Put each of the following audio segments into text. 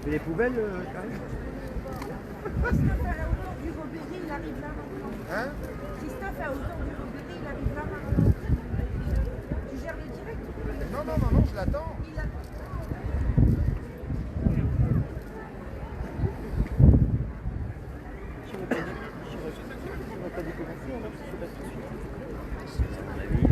Mais les poubelles, Karine Christophe à la hauteur du Robéry, il arrive là maintenant. Hein? Christophe à hauteur du Robéry, il arrive là maintenant. Tu gères le direct? Non, je l'attends. Il attend. On va pas décommencer, on va se battre tout de suite. À mon avis,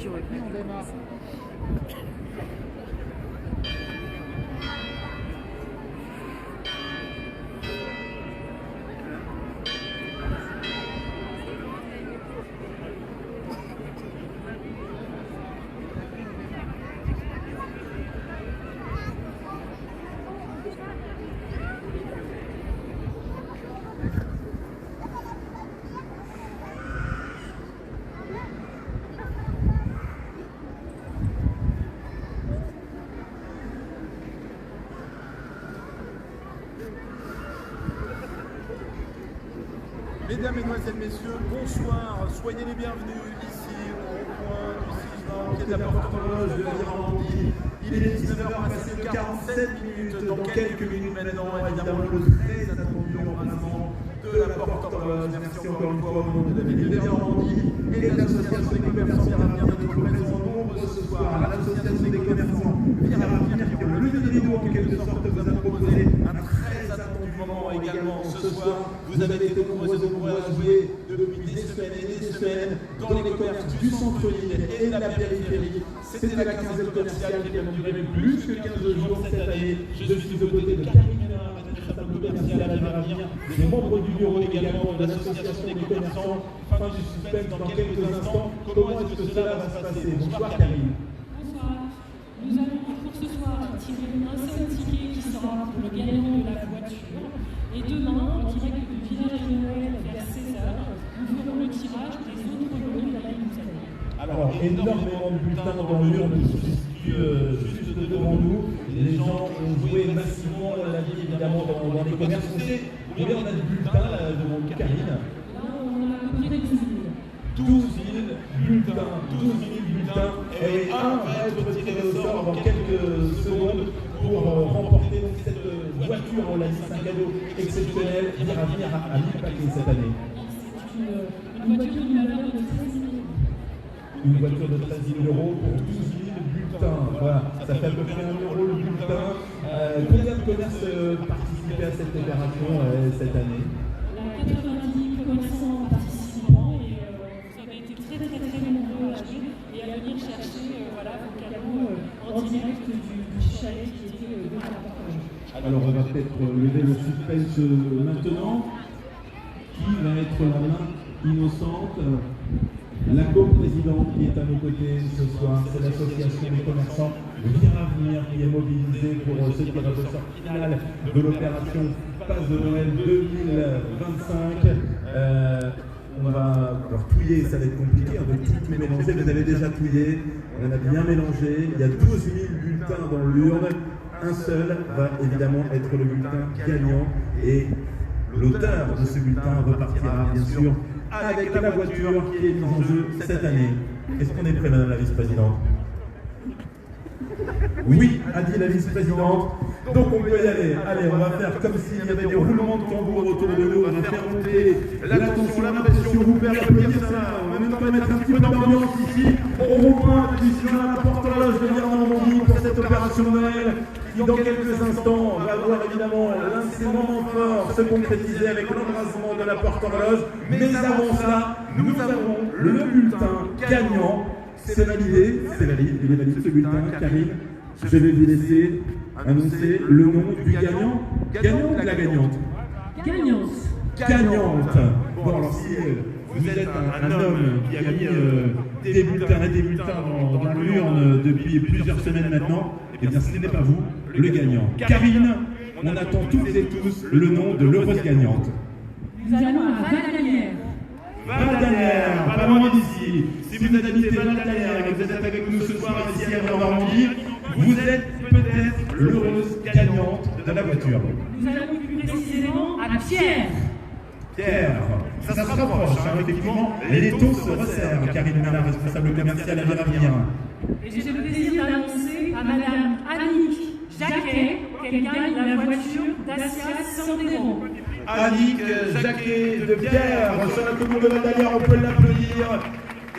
J'aurais pu, on démarre. Mesdames, Mesdemoiselles, Messieurs, bonsoir, soyez les bienvenus ici au point du 6 qui est la porte horloge de Normandie. Il est 19h passé de 47 minutes, dans quelques minutes maintenant, évidemment le très attendu embrassement de la porte horloge. Merci encore une fois au nom de la ville de Normandie et de l'association des commerçants Viravenir d'être présents nombreux ce soir. L'association des commerçants Viravenir qui ont le vidéo en quelque sorte vous a proposé un très attendu moment également ce soir. Vous avez été nombreux et nombreux à jouer depuis des semaines et des semaines dans les commerces du centre-ville et de la périphérie. C'était la quinzaine commerciale qui a duré plus que 15 jours cette année. Je suis aux côtés de Karine Ménard, responsable commercial à Viravenir, des membres du bureau également de l'association des commerçants. Fin du suspense dans quelques instants. Comment est-ce que cela va se passer? Bonsoir Karine. Bonsoir. Nous allons pour ce soir tirer un seul ticket qui sera pour le gagnant de la voiture. Et demain, en direct du village de Noël vers 16h, nous ferons le tirage des autres lots de l'année du année. Alors, énormément de bulletins dans l'urne qui se situent juste devant nous. les gens ont joué massivement, on l'a dit évidemment dans les commerces. On sait combien on a de bulletins là, devant Karine. Là, on a à peu près 12 000. 12 000 bulletins, 12 000 bulletins, et un va être tiré au sort dans quelques secondes pour remporter donc cette voiture, on l'a dit, c'est un cadeau exceptionnel qui va venir à 1000 paquets cette année. C'est une voiture d'une valeur de 13 000 €. Une voiture de 13 000 € pour 12 000 bulletins, voilà, ça fait à peu près 1 € le bulletin. Combien de commerces participaient à cette opération cette année? Il y a 90 commerçants participants et vous avez été très nombreux à jouer et à venir chercher vos cadeaux en direct du chalet qui était de la porte. Alors on va peut-être lever le suspense maintenant. Qui va être la main innocente? La coprésidente qui est à nos côtés ce soir, c'est l'association des commerçants Vire Avenir qui est mobilisée pour ce tirage au sort final de l'opération Passe de Noël 2025. On va alors touiller, ça va être compliqué de tout mélanger. Vous avez déjà touillé, on a bien mélangé. Il y a 12 000 bulletins dans l'urne. Un seul va évidemment être le bulletin gagnant et l'auteur de ce bulletin repartira bien sûr avec la voiture qui est mise en jeu cette année. Est-ce qu'on est prêt, Madame la Vice-Présidente? Oui, a dit la Vice-Présidente. Donc on peut y aller. Allez, on va faire comme s'il y avait des roulements de tambour autour de nous. On va faire monter l'attention, la pression. Vous pouvez applaudir ça. On va même pas mettre un petit peu d'ambiance ici. Au rond-point d'ici à la porte horloge de Vire-Normandie pour cette opération Noël qui dans quelques instants va voir évidemment l'un de ces moments forts se concrétiser avec l'embrasement de la porte horloge. Mais avant cela, nous avons le bulletin gagnant. C'est validé, il est validé ce bulletin. Karine, je vais vous laisser annoncer le nom du gagnant. Gagnant ou de la gagnante? Gagnante. Gagnante. Bon, alors si vous êtes un homme qui a mis des bulletins et des bulletins dans l'urne depuis plusieurs semaines maintenant, eh bien ce n'est pas vous le gagnant. Karine, on attend toutes et tous le nom de l'heureuse gagnante. Nous allons à Val-d'Anières. Val-d'Anières, pas loin d'ici. Si vous habitez Val-d'Anières et que vous êtes avec nous ce soir ici à Normandie, vous êtes peut-être l'heureuse gagnante de la voiture. Nous allons plus précisément à Pierre. Pierre, ça se rapproche, effectivement, les taux se resserrent. Karine Nana, responsable commerciale à Vire Avenir. Et j'ai le plaisir d'annoncer à Madame Annick Jacquet qu'elle gagne la voiture Dacia Sandero. Annick Jacquet de Pierre, sur la commune de Val-d'Anières, on peut l'applaudir.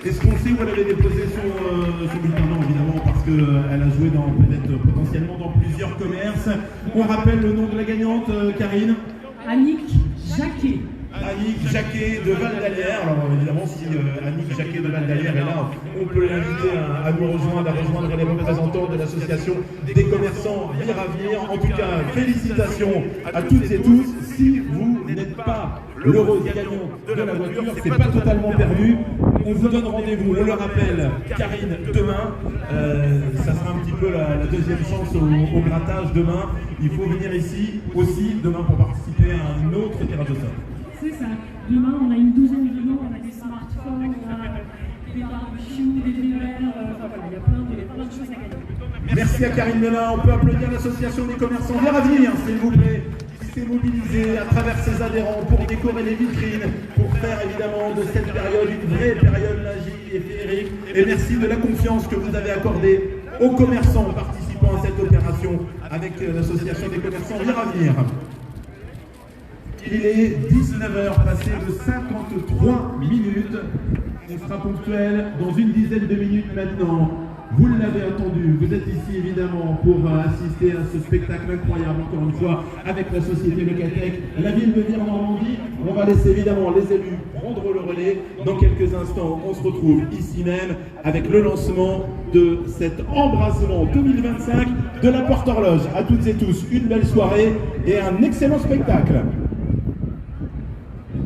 Est-ce qu'on sait où elle avait déposé son bulletin? Non, évidemment, parce qu'elle a joué peut-être potentiellement dans plusieurs commerces. On rappelle le nom de la gagnante, Karine? Annick Jacquet. Annick Jacquet de Val-d'Anières. Alors évidemment, si Annick Jacquet de Val-d'Anières est là, on peut l'inviter à nous rejoindre, à rejoindre les représentants de l'association des commerçants Vire Avenir. En tout cas, félicitations à toutes et tous. Si vous n'êtes pas l'heureuse gagnant de la voiture, c'est pas totalement perdu. On vous donne rendez-vous, on le rappelle, Karine, demain. Ça sera un petit peu la deuxième chance au grattage demain. Il faut venir ici aussi demain pour participer à un autre tirage au sort. C'est ça. Demain, on a une douzaine de lots, on a des smartphones, on a des barbecues, des verres, voilà, il y a plein de choses à gagner. Merci à Karine Nana. On peut applaudir l'association des commerçants Vire Avenir, s'il vous plaît, qui s'est mobilisée à travers ses adhérents pour décorer les vitrines, pour faire évidemment de cette période une vraie période magique et féerique. Et merci de la confiance que vous avez accordée aux commerçants participant à cette opération avec l'association des commerçants Vire Avenir. Il est 19h, passé de 53 minutes. On sera ponctuel dans une dizaine de minutes maintenant. Vous l'avez entendu, vous êtes ici évidemment pour assister à ce spectacle incroyable, encore une fois, avec la société Locatech, la ville de Vire-Normandie. On va laisser évidemment les élus prendre le relais. Dans quelques instants, on se retrouve ici même avec le lancement de cet embrasement 2025 de la porte horloge. À toutes et tous, une belle soirée et un excellent spectacle.